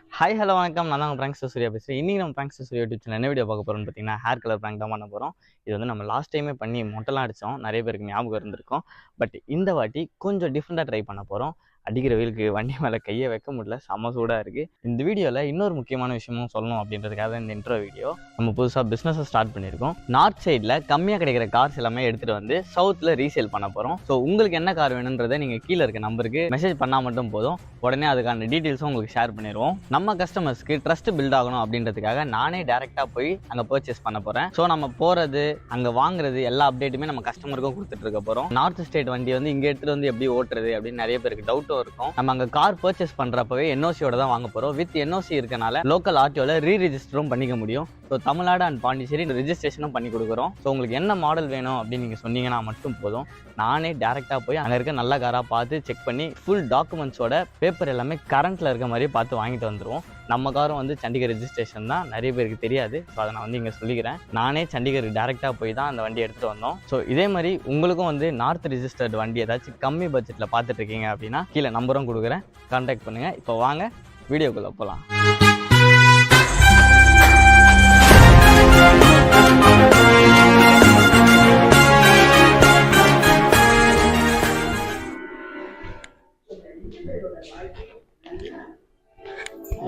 Hi hello வணக்கம். நான் தான் பிராங்க்ஸ்டர் சூர்யா பேசுகிறேன். இன்றைக்கி நம்ம பிராங்க்ஸ்டர் சூர்யா யூடியூப் சேனல் என்ன வீடியோ பார்க்க போகிறோம்னு பார்த்தீங்கன்னா, ஹேர் கலர் பிராங்க் தான் பண்ண போகிறோம். இது வந்து நம்ம லாஸ்ட் டைமே பண்ணி மொட்டைலாம் அடித்தோம். நிறைய பேருக்கு ஞாபகம் இருந்திருக்கும். பட் இந்த வாட்டி கொஞ்சம் டிஃப்ரெண்ட்டாக ட்ரை பண்ண போகிறோம். அடிக்கிற வெயிலுக்கு வண்டி மேலே கையை வைக்க முடியல, செம்ம சூடாக இருக்குது. இந்த வீடியோவில் இன்னொரு முக்கியமான விஷயமும் சொல்லணும் அப்படின்றதுக்காக இந்த இன்ட்ரோ வீடியோ. நம்ம புதுசாக பிஸ்னஸை ஸ்டார்ட் பண்ணியிருக்கோம். நார்த் சைடில் கம்மியாக கிடைக்கிற கார்ஸ் எல்லாமே எடுத்துகிட்டு வந்து சவுத்தில் ரீசேல் பண்ண போகிறோம். ஸோ உங்களுக்கு என்ன கார் வேணுன்றதை நீங்கள் கீழே இருக்க நம்பருக்கு மெசேஜ் பண்ணால் மட்டும் போதும். உடனே அதுக்கான டீட்டெயில்ஸும் உங்களுக்கு ஷேர் பண்ணிடுவோம். நம்ம கஸ்டமர்ஸ்க்கு ட்ரஸ்ட் பில்ட் ஆகணும் அப்படின்றதுக்காக நானே டேரெக்டாக போய் அங்கே பர்ச்சேஸ் பண்ண போகிறேன். ஸோ நம்ம போகிறது அங்கே வாங்குறது எல்லா அப்டேட்டுமே நம்ம கஸ்டமருக்கும் கொடுத்துட்டு இருக்க போகிறோம். நார்த் ஸ்டேட் வண்டி வந்து இங்கே எடுத்துகிட்டு வந்து எப்படி ஓட்டுறது அப்படின்னு நிறைய பேருக்கு டவுட்டும் இருக்கும். நம்ம அங்கே கார் பர்ச்சேஸ் பண்ணுறப்பவே என்ஓசியோட தான் வாங்க போகிறோம். வித் என்ஓசி இருக்கனால லோக்கல் ஆர்டிஓவில் ரீரிஜிஸ்டரும் பண்ணிக்க முடியும். ஸோ தமிழ்நாடு அண்ட் பாண்டிச்சேரி ரெஜிஸ்ட்ரேஷனும் பண்ணி கொடுக்குறோம். ஸோ உங்களுக்கு என்ன மாடல் வேணும் அப்படின்னு நீங்கள் சொன்னீங்கன்னா மட்டும் போதும். நானே டேரெக்டாக போய் அங்கே இருக்க நல்ல காராக பார்த்து செக் பண்ணி ஃபுல் டாக்குமெண்ட்ஸோட பேப்பர் எல்லாமே கரண்ட்டில் இருக்க மாதிரி பார்த்து வாங்கிட்டு வந்துடுவோம். நம்ம காரும் வந்து சண்டிகர் ரெஜிஸ்ட்ரேஷன் தான், நிறைய பேருக்கு தெரியாது. ஸோ அதை நான் வந்து இங்கே சொல்லிக்கிறேன். நானே சண்டிகர் டேரெக்டாக போய் தான் அந்த வண்டி எடுத்துகிட்டு வந்தோம். ஸோ இதே மாதிரி உங்களுக்கும் வந்து நார்த் ரெஜிஸ்டர்டு வண்டி ஏதாச்சும் கம்மி பட்ஜெட்டில் பார்த்துட்டு இருக்கீங்க அப்படின்னா கீழே நம்பரும் கொடுக்குறேன், கான்டாக்ட் பண்ணுங்கள். இப்போ வாங்க வீடியோக்குள்ளே போகலாம்.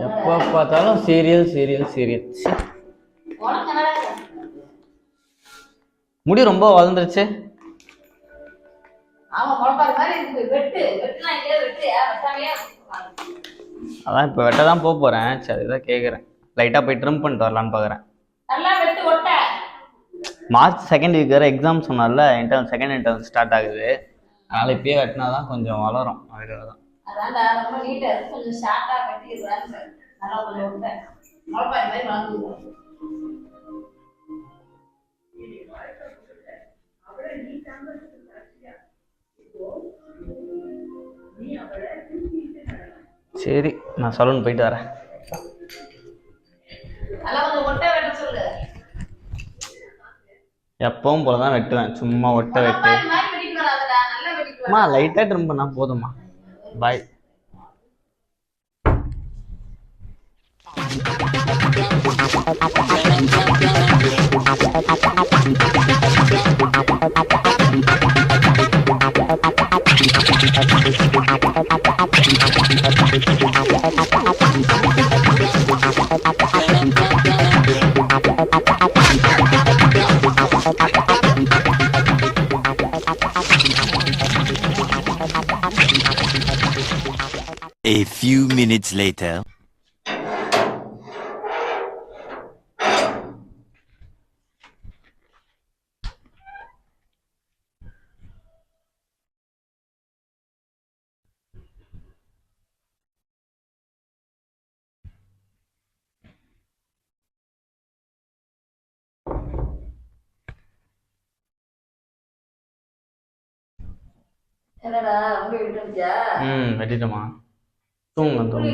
எப்போ பார்த்தாலும் சீரியல் சீரியல் சீரியல். முடி ரொம்ப வளர்ந்துருச்சு. அதான் இப்போ வெட்ட தான் போகிறேன். சரி இதான் கேட்குறேன். லைட்டாக போய் ட்ரிம் பண்ணிட்டு வரலான்னு பார்க்குறேன். மார்ச் செகண்ட் வீக் வேறு எக்ஸாம் சொன்னால இன்டர்னல் செகண்ட் இன்டர்னல் ஸ்டார்ட் ஆகுது. அதனால் இப்பயே வெட்டினா தான் கொஞ்சம் வளரும். அதுக்காக தான். சரி நான் சலூன் போயிட்டு வரேன். எப்பவும் போலதான் வெட்டுவேன், சும்மா ஒட்ட வெட்டு. லைட்டா ட்ரிம் பண்ணா போதுமா. பாய். A few minutes later. வெட்டிட்டோமா? தூங்க தூங்க.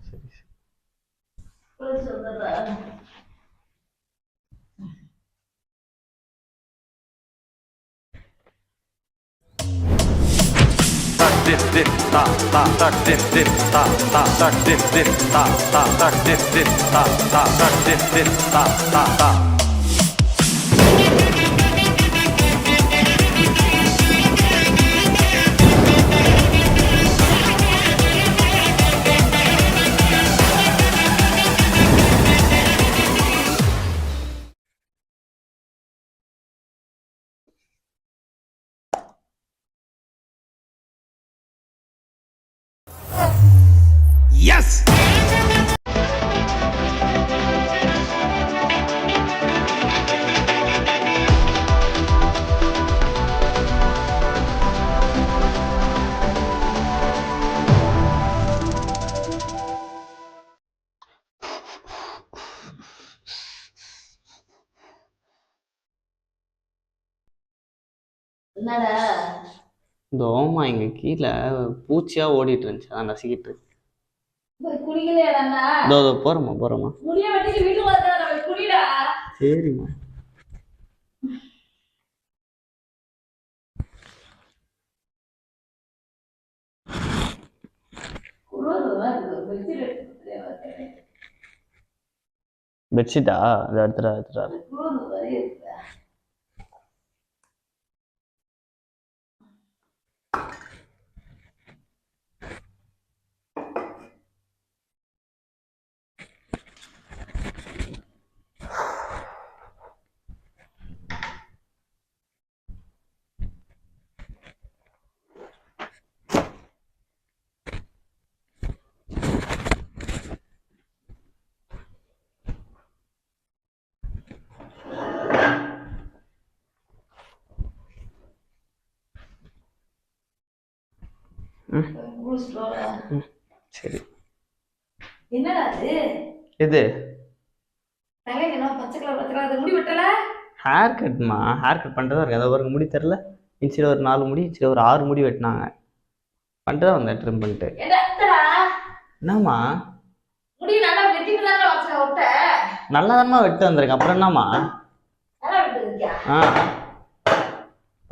சரி சரி. Yes! தோமா இங்க கீழே பூச்சியா ஓடிட்டு இருந்துச்சு, அதான் நசிக்கிட்டு இருக்கு. போறோமா. சரிம்மா. பெட்ஷீட்டா? அது எடுத்துடா. சரி. என்னடா அது? இது தலைக்கு என்ன பச்சை கலர் அது முடி வெட்டல? ஹேர் கட்மா. ஹேர் கட் பண்ணுறதா இருக்கு. அதை ஒரு முடி தெரில. இன்ச்சில் ஒரு 4 முடி, இன்ச்சில் ஒரு 6 முடி வெட்டினாங்க. பண்ணிட்டு தான் வந்தேன் ட்ரிம் பண்ணிட்டு. என்னம்மா முடி நல்லா வெட்டிட்டு தானே வச்ச ஒட்ட? நல்லா தான்மா வெட்டு வந்திருக்கேன். அப்புறம் என்னம்மா? நல்லா வெட்டுறியா?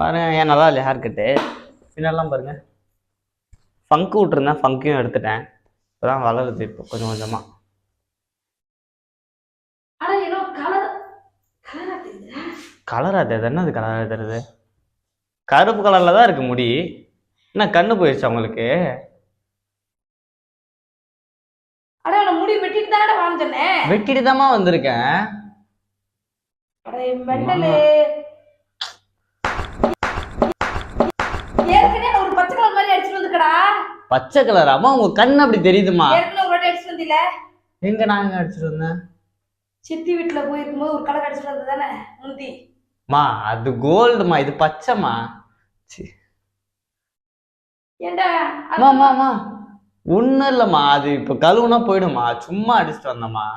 பாருங்க, ஏன் நல்லா இல்லையா ஹேர் கட்டு? பின்னெல்லாம் பாருங்க. ஃபங்கு விட்டுருந்தேன், ஃபங்கையும் எடுத்துட்டேன். இப்போதான் வளருது இப்போ கொஞ்சம் கொஞ்சமாக. கலரா தெரியுது? என்னது கலராக தெரியுது? கருப்பு கலரில் தான் இருக்கு முடி. என்ன கண்ணு போயிடுச்சு உங்களுக்கு? முடி வெட்டிட்டு தானே வாங்கினேன். வெட்டிட்டு தாம்மா வந்திருக்கேன். ஒரு பச்சை கலர் மாதிரி அடிச்சுட்டு வந்துக்கடா. பச்சை கலராமா? உங்க கண்ணு அப்படி தெரியுதுமா? எங்க நாங்க அடிச்சுட்டு வந்தேன்? சித்தி வீட்டுல போயிருக்கும்போது ஒரு கலர் அடிச்சுட்டு வந்தது தானே முந்தி. மா அது கோல்டுமா, இது பச்சைமா. ஒண்ணும் இல்லம்மா, அது இப்ப கழுவுனா போயிடுமா. சும்மா அடிச்சுட்டு வந்தம்மா.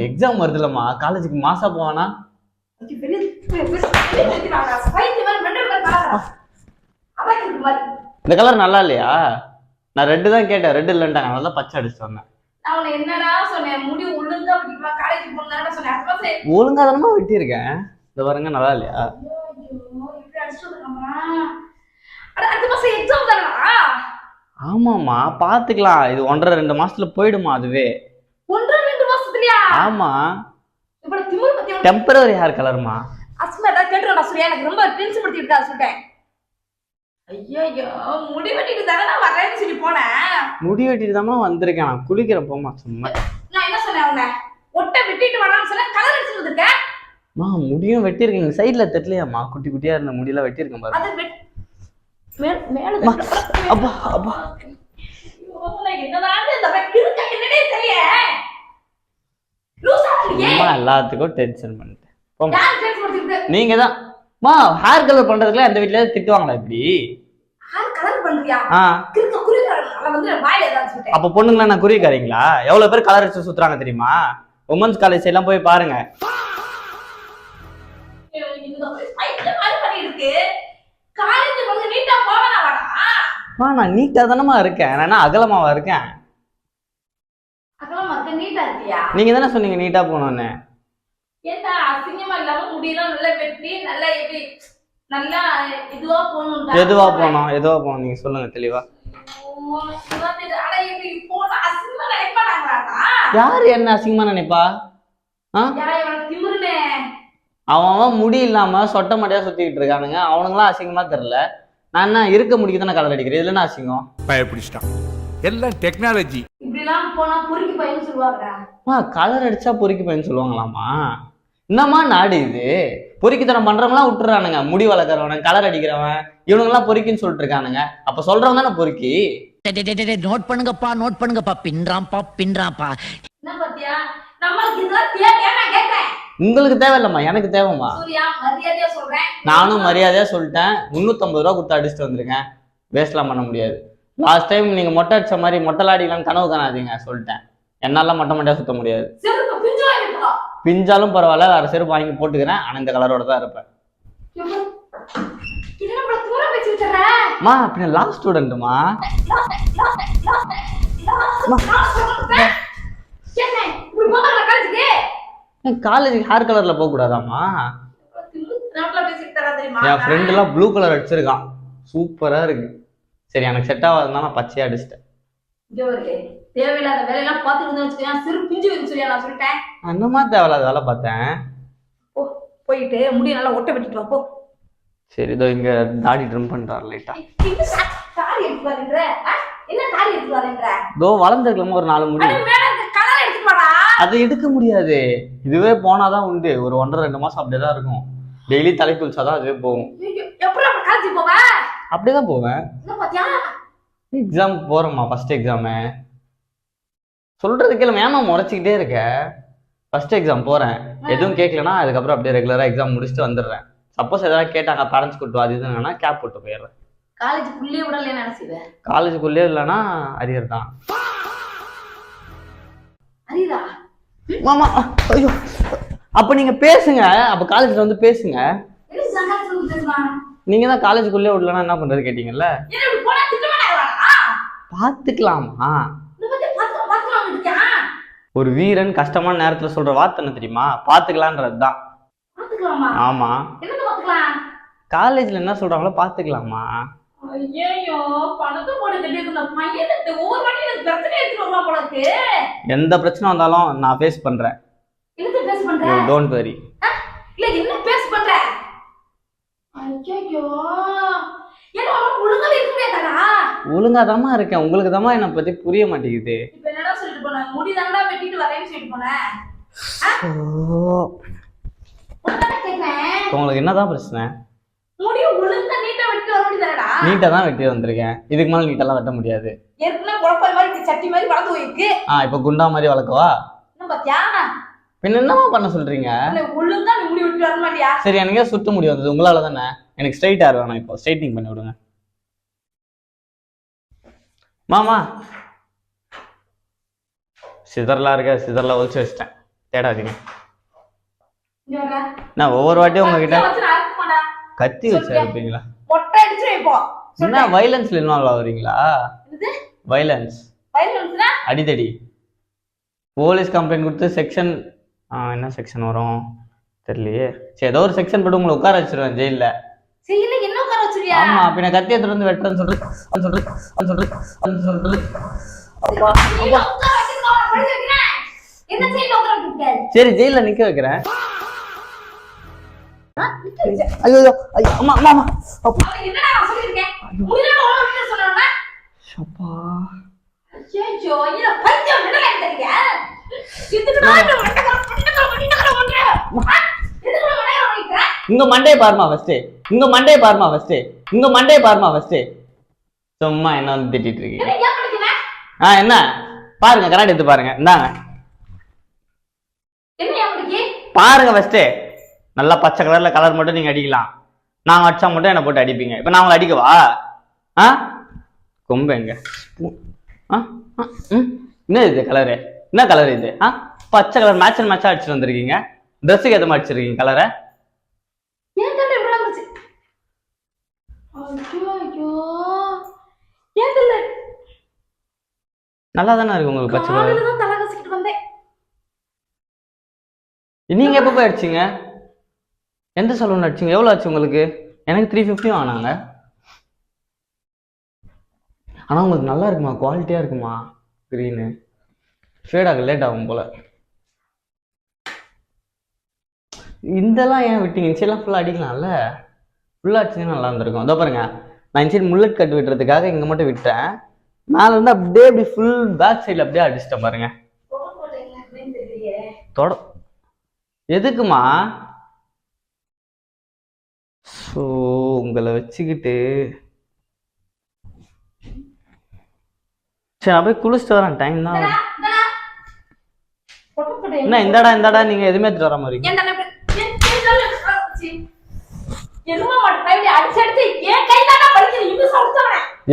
எக்ஸாம் வருது இல்லம்மா, காலேஜுக்கு மாசா போவானா? இந்த கலர் நல்லா இல்லையா? நான் ரெட்டு தான் கேட்டேன், ரெட்டு இல்லைன்ட்டாங்க. அதனால பச்சை அடிச்சுட்டு வந்தேன். ஒழுங்கா தானமா வெட்டியிருக்கேன். இந்த பாருங்க, நல்லா இல்லையா? ஆமாமா, பாத்துக்கலாம். இது 1.5-2 மாசத்துல போயிடுமா அதுவே. 1.5-2 மாசத்துலயா? ஆமா, டெம்பரரி ஹேர் கலர்மா. அஸ்மா ஏதாவது கேட்டுறா சொல்லியா? எனக்கு ரொம்ப டென்ஷன் படுத்தி விட்டா சொல்லிட்டேன். ஐயோ, முடி வெட்டிட்டு தானே நான் வரேன்னு சொல்லி போனேன். முடி வெட்டிட்டு தாமா வந்திருக்கேன். நான் குளிக்கிறேன் போமா. சும்மா நான் என்ன சொன்னேன்? அவனை ஒட்டை வெட்டிட்டு வரான்னு சொன்ன, கலர் அடிச்சுட்டு வந்திருக்கேன். முடியும் வெட்டியிருக்கீங்க. சைட்ல தெரியலையாம்மா? குட்டி குட்டியா இருந்த முடியெல்லாம் வெட்டியிருக்கேன் பாருங்க. அப்பா அப்பா, எல்லாத்துக்கும் டென்ஷன் பண்ணிட்டேன். நீங்க தான் ஹேர் கலர் பண்றதுக்குலாம் எந்த வீட்லயாவது திட்டுவாங்களா இப்படி? அப்ப பொண்ணுங்களா நான் குறிக்காரீங்களா? எவ்வளவு பேர் கலர் அடிச்சு சுத்துறாங்க தெரியுமா? உமன்ஸ் காலேஜ் எல்லாம் போய் பாருங்க. நான் நீட்டா தானமா இருக்கேன். நான் அகலமாவா இருக்கேன்? நீங்க தானே சொன்னீங்க நீட்டா போகணும்னு. எதுவா போனோம் நீங்க சொல்லுங்க தெளிவா. யாரு என்ன அசிங்கமா நினைப்பா? அவன் முடி இல்லாம சொட்ட மாட்டியா சுத்திக்கிட்டு இருக்கானுங்க. அவனுங்களாம் அசிங்கமா தெரியல. நான் என்ன இருக்க முடிக்கு தானே கலர் அடிக்கிறேன். இதுல என்ன அசிங்கம்? பயப்பிடிச்சிட்டான். எல்லாம் டெக்னாலஜி. கலர் அடிச்சா பொறுக்கி பையன் சொல்லுவாங்களாமா? என்னம்மா நாடு இது? பொறுக்கித்தனம் பண்றவங்களாம் விட்டுறானுங்க. முடி வளர்க்குறவன், கலர் அடிக்கிறவன், இவனுங்கெல்லாம் பொறுக்கின்னு சொல்லிட்டு இருக்கானுங்க. அப்ப சொல்றவன் தானே பொறுக்கி. நோட் பண்ணுங்கப்பா பின்றாம்பா. உங்களுக்கு தேவையில்லம்மா, எனக்கு தேவைம்மா. நானும் மரியாதையா சொல்லிட்டேன். 350 ரூபா கொடுத்து அடிச்சுட்டு வந்திருக்கேன். வேஸ்ட்லாம் பண்ண முடியாது. லாஸ்ட் டைம் நீங்க மொட்டை அடிச்ச மாதிரி மொட்டைலாடிக்கலாம் கனவு காணாதீங்க சொல்லிட்டேன். என்னால மொட்டையா சுத்த முடியாது. பிஞ்சாலும் பரவாயில்ல, வேற செருப்பு வாங்கி போட்டுக்கிறேன். ஆனா இந்த கலரோட தான் இருப்பேன். பின்ன லா ஸ்டூடெண்ட்மா. காலேஜுக்கு ஹேர் கலர்ல போக கூடாதாமா? என் ஃப்ரெண்ட் எல்லாம் ப்ளூ கலர் அடிச்சிருக்கான். சூப்பரா இருக்கு. சரி, எனக்கு செட் ஆகாதுதான் நான் பச்சையா அடிச்சிட்டேன். இங்க ஒரு தேவையில்லாத வேலையெல்லாம் பார்த்துட்டு வச்சுக்கோங்க, சிறு பிஞ்சு வந்து சொல்லியா நான் சொல்லிட்டேன். அந்த மாதிரி தேவையில்லாத வேலை பார்த்தேன். ஓ போயிட்டு முடிய நல்லா ஒட்ட வெட்டிட்டு வா போ. சரி இதோ இங்க தாடி ட்ரிம் பண்றாரு லைட்டா. தாடி எடுத்து வரேன்ற என்ன தாடி எடுத்து வரேன்ற? இதோ வளர்ந்துருக்கலாமா ஒரு 4 முடி. அது மேல அந்த கலர் எடுத்து வாடா. அது எடுக்க முடியாது. இதுவே போனாதான் உண்டு. ஒரு 1.5-2 மாசம் அப்படியே தான் இருக்கும். டெய்லி தலை குளிச்சாதான் அதுவே போகும். எப்படி அப்படி காலேஜ் போவ? அப்படியேதான் போவேன். என்ன பாத்தியா? எக்ஸாம் போறோமா ஃபர்ஸ்ட் எக்ஸாமு. சொல்றது கேளு, ஏமா முறைச்சிக்கிட்டே இருக்க? ஃபர்ஸ்ட் எக்ஸாம் போறேன், எதுவும் கேட்கலன்னா அதுக்கப்புறம் அப்படியே ரெகுலரா எக்ஸாம் முடிச்சுட்டு வந்துடுறேன். சப்போஸ் ஏதாவது கேட்டாங்க பேரண்ட்ஸ் கூட்டு அது இதுன்னா கேப் போட்டு போயிடுறேன். காலேஜுக்குள்ளே விடல என்ன செய்வேன்? காலேஜுக்குள்ளே இல்லைன்னா அரியர் தான். அரியரா? மாமா ஐயோ, அப்ப நீங்க பேசுங்க. அப்ப காலேஜ்ல வந்து பேசுங்க. என்ன சங்கால சொல்லு பேசுமா? நீங்க தான் காலேஜுக்குள்ளே விடலன்னா என்ன பண்றது கேட்டீங்கல்ல. என்ன இப்படி போனா திட்ட மாட்டாங்களா? பாத்துக்கலாமா? இந்த பத்தி பாத்துக்கலாம் இருக்கியா? ஒரு வீரன் கஷ்டமான நேரத்துல சொல்ற வார்த்தை என்ன தெரியுமா? பாத்துக்கலான்றதுதான். பாத்துக்கலாமா? ஆமா. என்ன பாத்துக்கலாம்? காலேஜ்ல என்ன சொல்றாங்களோ பாத்துக்கலாமா? ஐயோ பணத்தை போட்டு கட்டிட்டு இருந்த பையனுக்கு ஒவ்வொரு வாட்டி எனக்கு பிரச்சனை எடுத்துட்டு வருவான் போல இருக்கு. எந்த பிரச்சனை வந்தாலும் நான் ஃபேஸ் பண்றேன். என்ன பேஸ் பண்ற? You don't worry. இல்ல என்ன பேஸ் பண்ற? ஐயோ என்ன ஒழுங்கா இருக்க முடியாதா? ஒழுங்காதாமா இருக்கேன். உங்களுக்கு தாமா என்னை பத்தி புரிய மாட்டேங்குது. இப்ப என்னடா சொல்லிட்டு போன? முடிதானடா வெட்டிட்டு வரேன்னு சொல்லிட்டு போனேன். உனக்கு கேக்குறேன். உங்களுக்கு என்னதான் பிரச்சனை? முடி ஒழுங்கா நீட்டா வெட்டி வர முடியாதடா? நீட்டா தான் வெட்டி வந்திருக்கேன். இதுக்கு மேல நீட்டெல்லாம் வெட்ட முடியாது. ஏற்கனவே குழப்ப மாதிரி சட்டி மாதிரி வளர்ந்து போயிருக்கு. இப்ப குண்டா மாதிரி வளர்க்கவா? என்ன பாத்தியா? பின்ன என்னமா பண்ண சொல்றீங்க? ஒழுங்கா நீ முடி வெட்டி வர மாட்டியா? சரி எனக்கே சுத்த முடி வந்தது உங்களால தானே. எனக்கு ஸ்ட்ரைட் ஹேர் வேணும். இப்போ ஸ்ட்ரைட்னிங் பண்ணி விடுங்க மாமா. சிதறலாம் இருக்க, சிதறலாம் ஒழிச்சு வச்சிட்டேன். தேடாதீங்க. இங்க வர. நான் ஒவ்வொரு வாட்டியும் உங்ககிட்ட அறுக்குமாடா. கத்தி வச்சு இருப்பீங்களா? மொட்டை அடிச்சு வைப்போம். என்ன வயலன்ஸ்ல இன்வால்வ் ஆகுறீங்களா? இது வயலன்ஸ், வயலன்ஸ்னா அடிதடி. போலீஸ் கம்ப்ளைண்ட் கொடுத்து செக்ஷன் என்ன செக்ஷன் வரும் தெரியலையே. சரி ஏதோ ஒரு செக்ஷன் போட்டு உங்களை உட்கார வச்சிருவேன் ஜெயில. செய்யல என்ன உட்கார வச்சிருக்கியா? ஆமா பின்ன கத்தி எடுத்து வந்து வெட்டுறேன்னு சொல்றது. அப்பா நீ உட்கார வச்சிருக்கா படுத்து வைக்கிறேன். என்ன செய்ய உட்கார வச்சிருக்க? சரி ஜெயில நிக்க வைக்கிறேன். ஐயோ அம்மா அம்மா அம்மா. என்னடா நான் சொல்லிருக்கேன்? முடியல ஓடுன்னு சொன்னேன்னா அப்பா ஐயோ இல்ல பஞ்சம் என்னடா தெரியுங்க? இதுக்கு நான் மண்டக்கற உங்க மண்டையை பாருமா ஃபர்ஸ்ட். சும்மா என்ன வந்து திட்டிட்டு இருக்கீங்க? என்ன பாருங்க, கண்ணாடி எடுத்து பாருங்க. இந்தாங்க பாருங்க ஃபர்ஸ்ட். நல்லா பச்சை கலர்ல கலர் மட்டும் நீங்க அடிக்கலாம். நாங்க அடிச்சா மட்டும் என்ன போட்டு அடிப்பீங்க. இப்ப நான் உங்களை அடிக்கவா? கொம்பு எங்க? என்ன இது கலரு? என்ன கலர் இது? பச்சை கலர் மேட்ச் அண்ட் மேட்சா அடிச்சுட்டு வந்திருக்கீங்க. ட்ரெஸ்ஸுக்கு எத மாதிரி அடிச்சிருக்கீங்க கலரை? நல்லா தானே இருக்கு உங்களுக்கு பச்சை கலர். நீங்க எப்ப போய் அடிச்சீங்க? எந்த சலூன் அடிச்சீங்க? எவ்வளவு ஆச்சு உங்களுக்கு? எனக்கு 350 ஆனாங்க. ஆனா உங்களுக்கு நல்லா இருக்குமா? குவாலிட்டியா இருக்குமா? கிரீனு ஃபேட் ஆக லேட் ஆகும் போல. இதெல்லாம் ஏன் விட்டீங்க? இன்சைட்லாம் ஃபுல்லாக அடிக்கலாம்ல. ஃபுல்லாக அடிச்சிங்கன்னா நல்லா இருந்திருக்கும். அதோ பாருங்க, நான் இன்சைட் முல்லட் கட் விட்டுறதுக்காக இங்கே மட்டும் விட்டேன். மேலே வந்து அப்படியே அப்படி ஃபுல் பேக் சைடில் அப்படியே அடிச்சிட்டேன் பாருங்க. தொட எதுக்குமா? ஸோ உங்களை வச்சுக்கிட்டு சரி நான் போய் குளிச்சுட்டு வரேன். டைம் தான். என்ன இந்தாடா நீங்க எதுவுமே எடுத்துட்டு வர மாதிரி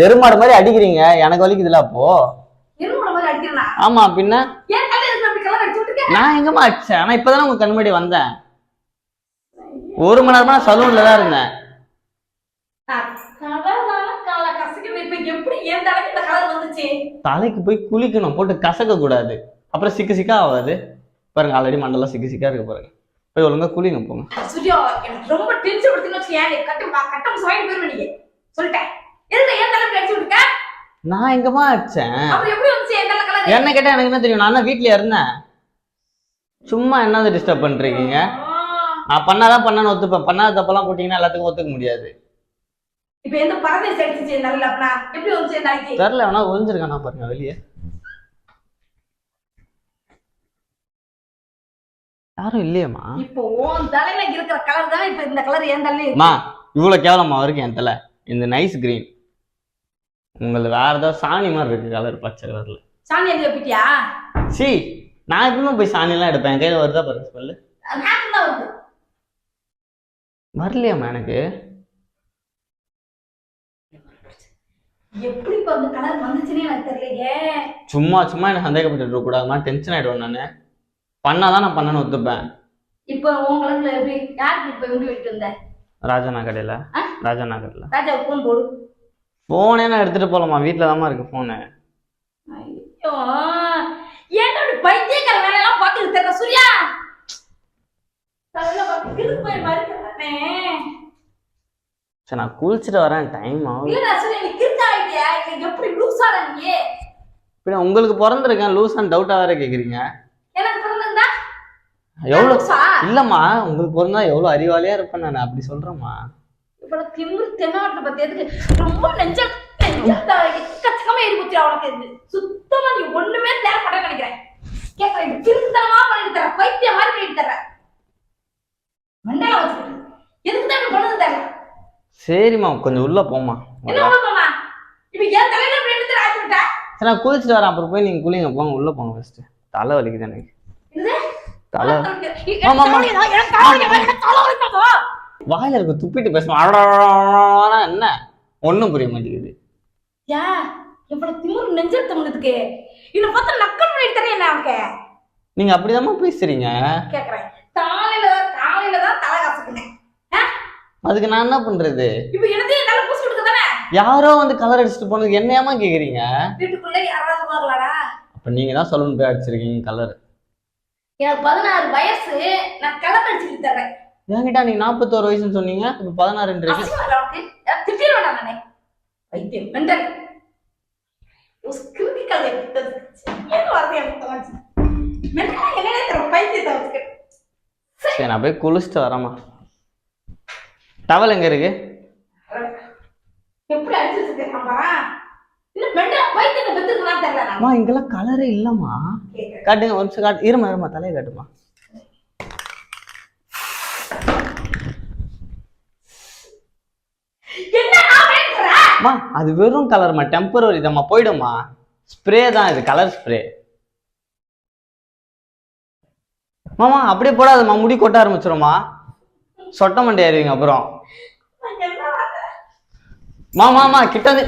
எருமாடு மாதிரி அடிக்கிறீங்க. எனக்கு வலிக்குதுல அப்போ. ஆமா பின்ன நான் எங்கம்மா அடிச்சேன்? ஆனா இப்பதானே உங்க கண் முன்னாடி வந்தேன். 1 மணி நேரமா சலூன்ல தான் இருந்தேன். தலைக்கு போய் குளிக்கணும், போட்டு கசக்க கூடாது. அப்புறம் சிக்கா ஆகாது பாருங்க. ஆல்ரெடி மண்டலம் சிக்கா இருக்கு பாருங்க. போய் ஒழுங்கா குளிங்க போங்க. சூர்யா எனக்கு ரொம்ப டென்ஷன் படுத்துன்னு வச்சுக்கேன். கட்டம் சாயிட்டு போயிருவேன். நீங்க சொல்லிட்டேன். எதுக்கு ஏன் தலைக்கு அடிச்சு விட்டுக்க? நான் எங்கம்மா அடிச்சேன்? அப்புறம் எப்படி கலர் என்ன கேட்டா எனக்கு என்ன தெரியும், நான் தான் வீட்லயே இருந்தேன். சும்மா என்னது டிஸ்டர்ப் பண்றீங்க? நான் பண்ணாதான் பண்ணான்னு ஒத்துப்பேன், பண்ணாத தப்பெல்லாம் போட்டீங்கன்னா எல்லாத்துக்கும் ஒத்துக்க முடியாது. இப்போ எந்த பரதேசி அடிச்சு நல்ல அப்பனா எப்படி வந்து நாளைக்கு தெரியல, வேணா ஒளிஞ்சிருக்கானா பாருங்க வெளியே. யாரும் இல்லையம்மா. இப்போ உன் தலையில இருக்கிற கலர் தானே இப்ப இந்த கலர் என் தலையில இருக்கு. அம்மா இவ்வளவு கேவலமா இருக்கு என் தலை. இந்த நைஸ் கிரீன் உங்களுக்கு வேற ஏதாவது சாணி மாதிரி இருக்கு கலர், பச்சை கலர்ல. சாணி எழுதி வைப்பிட்டியா? சி நான் எப்பவுமே போய் சாணி எல்லாம் எடுப்பேன், கையில வருதா பாருங்க ஸ்மெல்லு. நாக்கு தான் வருது. வரலையாம்மா எனக்கு. எப்படி இப்ப அந்த கலர் வந்துச்சுன்னே எனக்கு தெரியலையே. சும்மா சும்மா என்ன சந்தேகப்பட்டு இருக்க கூடாதுமா, டென்ஷன் ஆயிடுவேன் நானு. பண்ணாதான் நான் பண்ணனு ஒத்துப்பேன். இப்போ உன் கலர்ல எப்படி யாருக்கு இப்ப எங்க வீட்டு வந்த? ராஜாண்ணா கடையில. ராஜாண்ணா கடையில. ராஜா போன் போடு. போனே நான் எடுத்துட்டு போலாமா, வீட்டுல தாமா இருக்கு போனு. ஐயோ ஏன் அப்படி பைத்தியக்கார வேலையெல்லாம் பார்த்துட்டு தெரியல சூர்யா. தலையில பார்த்து கிறுக்கு போய் மறுக்கிறேனே. சரி நான் குளிச்சுட்டு வரேன், டைம் ஆகும். இல்லடா சூர்யா, நீ கிறுக்கு ஆயிட்டியா? இன்னைக்கு எப்படி லூஸ் ஆற நீ? பின்ன உங்களுக்கு பிறந்திருக்கேன் லூஸான்னு டவுட்டா வேற கேக்குறீங்க. எனக்கு பிறந்திருந்தா எவ்வளவு இல்லம்மா, உங்களுக்கு பிறந்தா எவ்வளவு அறிவாளியா இருப்பேன் நான், அப்படி சொல்றேம்மா. இவ்வளவு திமிரு தென்னாட்டுல பத்தி எதுக்கு ரொம்ப கச்சகமா ஏறி குத்தியா உனக்கு? இது சுத்தமா நீ ஒண்ணுமே தேவைப்பட நினைக்கிறேன். கேட்கறேன் இது திருத்தனமா பண்ணிட்டு தர, பைத்தியம் மாதிரி பண்ணிட்டு தர. மண்டல வச்சுக்கிட்டு எதுக்கு தான் இப்படி பண்ணது தர? சரிம்மா கொஞ்சம் உள்ள போமா. என்ன உள்ள போமா? இப்ப ஏன் தலையில இப்படி எடுத்து ஆக்கிவிட்ட? சரி நான் குளிச்சுட்டு வரேன், அப்புறம் போய் நீங்க குளிங்க, போங்க உள்ள போங்க ஃபர்ஸ்ட். தலை வலிக்குது எனக்கு. தலை வாயில இருக்க துப்பிட்டு பேசணும் என்ன ஒண்ணும் புரிய மாட்டேங்குது. யா இவ்வளவு திமிரு நெஞ்செடுத்த முன்னதுக்கு இன்னும் பார்த்தா நக்கல் பண்ணிட்டு தரேன் என்ன அவனுக்கு. நீங்க அப்படிதாம்மா பேசுறீங்க. கேக்குறேன் காலையில தான் தலை காசுக்குனேன். அதுக்கு நான் என்ன பண்றது? இப்ப இடத்தையும் தலை பூசி விடுக்க தானே. யாரோ வந்து கலர் அடிச்சுட்டு போனதுக்கு என்னையாமா கேக்குறீங்க? வீட்டுக்குள்ள யாராவது போகலாடா? அப்ப நீங்க தான் சொல்லணும் போய் அடிச்சிருக்கீங்க கலர். எனக்கு 16 வயசு, நான் கலர் அடிச்சுட்டு தர்றேன். என்கிட்ட நீங்க 41 வயசுன்னு சொன்னீங்க, இப்ப 16 திட்டிடுவேன் நானே. வைத்தியம் மெண்டல் கிரிட்டிக்கல் என்ன வார்த்தை எனக்கு தோணுச்சு. மெண்டல் என்னன்னே தெரியல, பைத்தியத்தை வச்சுக்க. சரி நான் போய் குளிச்சுட்டு வரேம்மா. டவல் எங்க இருக்கு? எப்படி அடிச்சு வச்சிருக்கேன் இன்னும் மெண்டல் பைத்தியத்தை பெத்துக்கலாம் தெரியல. அம்மா இங்கெல்லாம் கலரே இல்லம்மா. காட்டுங்க ஒரு நிமிஷம் காட்டு. இருமா தலையை காட்டுமா. அது வெறும் கலர்மா, டெம்பரரி தான்மா, போயிடுமா. ஸ்ப்ரே தான் இது, கலர் ஸ்ப்ரே. மாமா அப்படியே போடாதம்மா, முடி கொட்ட ஆரம்பிச்சிருமா, சொட்ட மண்டை ஏறுவீங்க அப்புறம். மாமா கிட்ட வந்து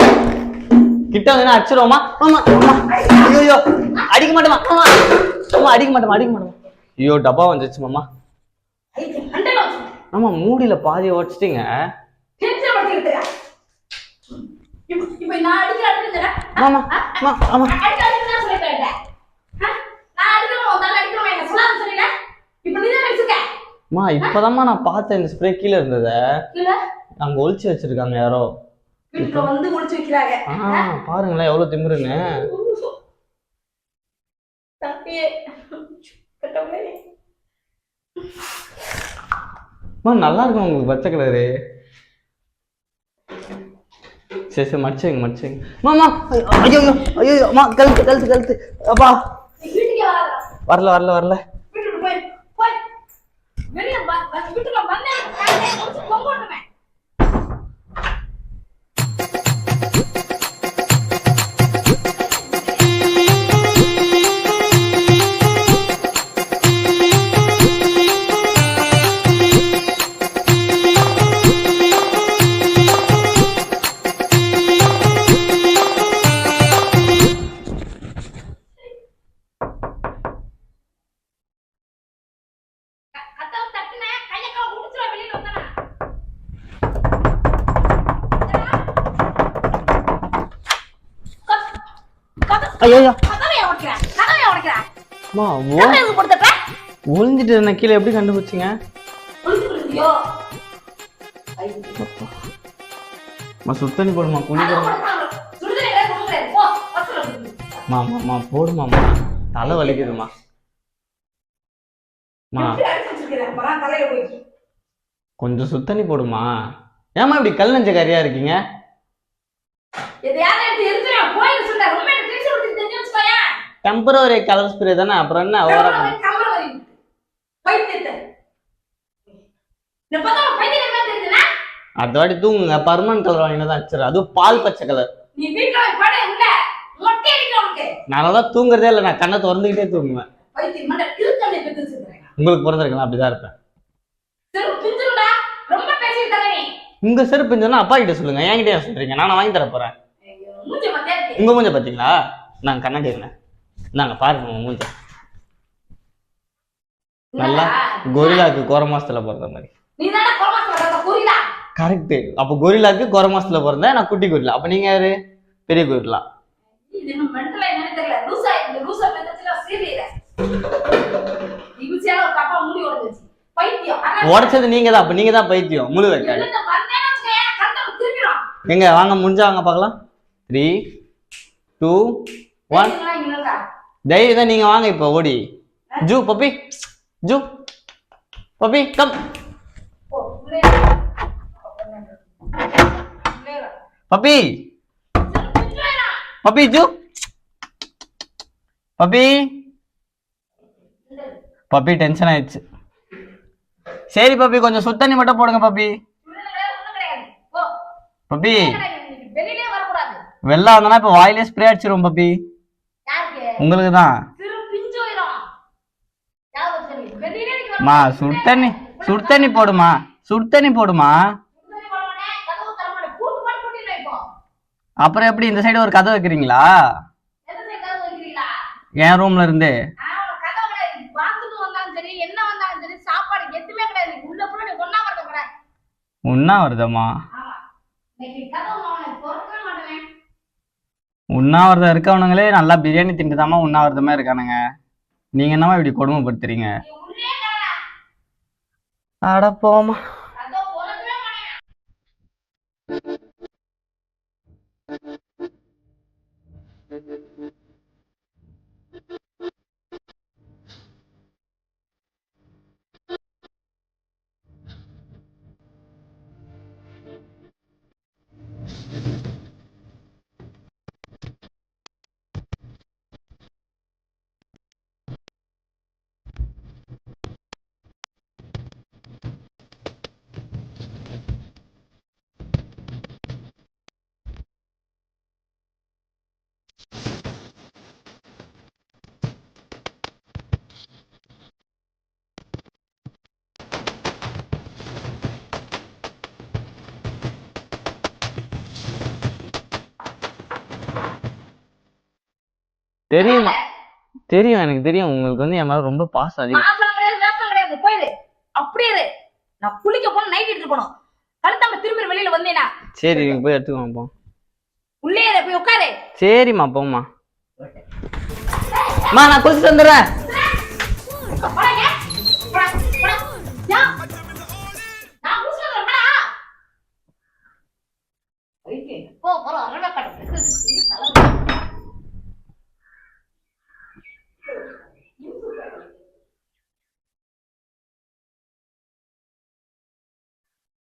அடிச்சிருவோமா? மாமா ஐயோ அடிக்க மாட்டேமா, மாமா அடிக்க மாட்டேமா. ஐயோ டப்பா வந்துச்சு மாமா. ஆமா மூடியில பாதியை உடச்சிட்டீங்க. இப்பதாம்மா நான் பார்த்தேன் இந்த ஸ்ப்ரே கீழே இருந்தத அங்க ஒளிச்சு வச்சிருக்காங்க யாரோ. பாருங்களேன் எவ்வளவு திமிருன்னு. நல்லா இருக்கும் உங்களுக்கு பச்சை கலரு. சரி மடிச்சுங்க. மாமா ஐயோ அம்மா கழுத்து அப்பா. வரல ஒளிஞ்சிட்டு இருந்த கீழே எப்படி கண்டுபிடிச்சிங்க? சுத்தண்ணி போடுமா குளிக்க. மாமா போடுமாம்மா, தலை வலிக்குதுமா. எப்படி அடிச்சு வச்சிருக்கிறேன் பாரா தலையில போய். கொஞ்சம் சுத்தண்ணி போடுமா. ஏமா இப்படி கல் நெஞ்சக்காரியா இருக்கீங்க? எதையாவது எடுத்து எரிஞ்சிரும் போய் சொல்ற. ரொம்ப டென்ஷன் ஊத்தி தெரிஞ்சு வச்சுக்கோயா. டெம்பரவரி கலர் ஸ்ப்ரே தானே, அப்புறம் என்ன ஓவரா டெம்பரவரி பைத்தியத்தை. இந்த பதம் பைத்தியமே தெரியுதுனா? அடுத்த வாட்டி தூங்குங்க, பர்மனன்ட் கலர் வாங்கினா தான் வச்சிரு. அதுவும் பால் பச்சை கலர். நீ வீட்ல போய் படு உள்ள. மொட்டை அடிக்க உனக்கு. நான்லாம் தூங்குறதே இல்லை, நான் கண்ணை திறந்துக்கிட்டே தூங்குவேன். பைத்தியம் மண்ட கிறுக்கனை பெத்து வச்சிருக்கேன். உங்களுக்கு பிறந்திருக்கலாம், அப்படிதான் இருப்பேன். சரி பிஞ்சுடா. ரொம்ப பேசிட்டு நீ. உங்க செருப்பு பிஞ்சுனா அப்பா கிட்ட சொல்லுங்க, என்கிட்ட ஏன் சொல்றீங்க? நான் வாங்கி தர போறேன். மூஞ்சி மத்தியா இருக்கு. உங்க மூஞ்ச பாத்தீங்களா? நாங்க கண்ணாடி இருந்தேன், நாங்க பாருங்க உங்க மூஞ்ச. நல்லா கொரில்லாக்கு குறை மாசத்துல பிறந்த மாதிரி. நீ தான கோமாஸ் வர்றத கொரில்லா. கரெக்ட். அப்ப கொரில்லாக்கு குறை மாசத்துல பிறந்தேன், நான் குட்டி கொரில்லா. அப்ப நீங்க யாரு? பெரிய கொரில்லா. இது இன்னும் மென்டலா என்னன்னு தெரியல. லூசா இந்த லூசா மெத்தட்ல சீரியல. இவுசியால ஒரு பாப்பா முடி உடைஞ்சிச்சு. பைத்தியம். உடைச்சது நீங்க தான். அப்ப நீங்க தான் பைத்தியம். முழு வைக்காது. இல்ல வந்தேன்னு வச்சுக்கோயா கண்ணை திருப்பிடும். எங்க வாங்க, முடிஞ்சா வாங்க பார்க்கலாம். 3 2 1. தைரியம் தான், நீங்க வாங்க இப்ப ஓடி. ஜூ பப்பி, ஜூ பப்பி கம். பப்பி பப்பி ஜூ பப்பி. பப்பி டென்ஷன் ஆயிடுச்சு. சரி பப்பி, கொஞ்சம் சுத்தண்ணி மட்டும் போடுங்க பப்பி. பப்பி வெளியிலே வர கூடாது. வெள்ளம் வந்தனா இப்ப வாயிலே ஸ்ப்ரே அடிச்சிரும் பப்பி. யாருக்கு? உங்களுக்கு தான். சிறு பிஞ்சு வயிரும். யாவது சரி. வெளியிலே நீ மா சுடுதண்ணி போடுமா, சுடுதண்ணி போடுமா. கதவு தரமானே பூட்டு பண்ணி பூட்டிட்டு வைப்போம். அப்புறம் எப்படி இந்த சைடு ஒரு கதை வைக்கிறீங்களா? எந்த சைடு கதவு வைக்கிறீங்களா? என் ரூம்ல இருந்து. கதவு கிடையாது. பாத்ரூம் வந்தாலும் சரி, என்ன வந்தாலும் சரி, சாப்பாடு எதுவுமே கிடையாது. உள்ள போய் நீ ஒண்ணா வரத கிடையாது. உண்ணாவிரதமா? ஆமா. இன்னைக்கு கதவு நான் திறக்கவே மாட்டேன். உண்ணாவிரதம் இருக்கவனுங்களே நல்லா பிரியாணி தின்னுதாமா உண்ணாவிரதமா இருக்கானுங்க. நீங்க என்னமா இப்படி கொடுமைப்படுத்துறீங்க? நீ உள்ளே கடடா. அட போமா. கதவு திறக்கவே மாட்டேன். தெரியுமா? தெரியும், எனக்கு தெரியும். உங்களுக்கு வந்து என் மேல ரொம்ப பாசம் அதிகம். மாசம் கிடையாது, வேஷம் கிடையாது. போயிடு. அப்படியே இரு. நான் குளிக்க போன நைட் எடுத்து போணும். கழுத்தாம திரும்பி வெளியில வந்தேனா? சரி, நீங்க போய் எடுத்துக்கோங்க போ. உள்ளே இரு, போய் உட்காரு. சரிம்மா போம்மா. அம்மா நான் குளிச்சுட்டு வந்துடுறேன். போடாங்க. போடா, போடா. யா. நான் குளிச்சுட்டு வரேன்டா. ஓகே. போ, போறோம். அரவே கட்டு.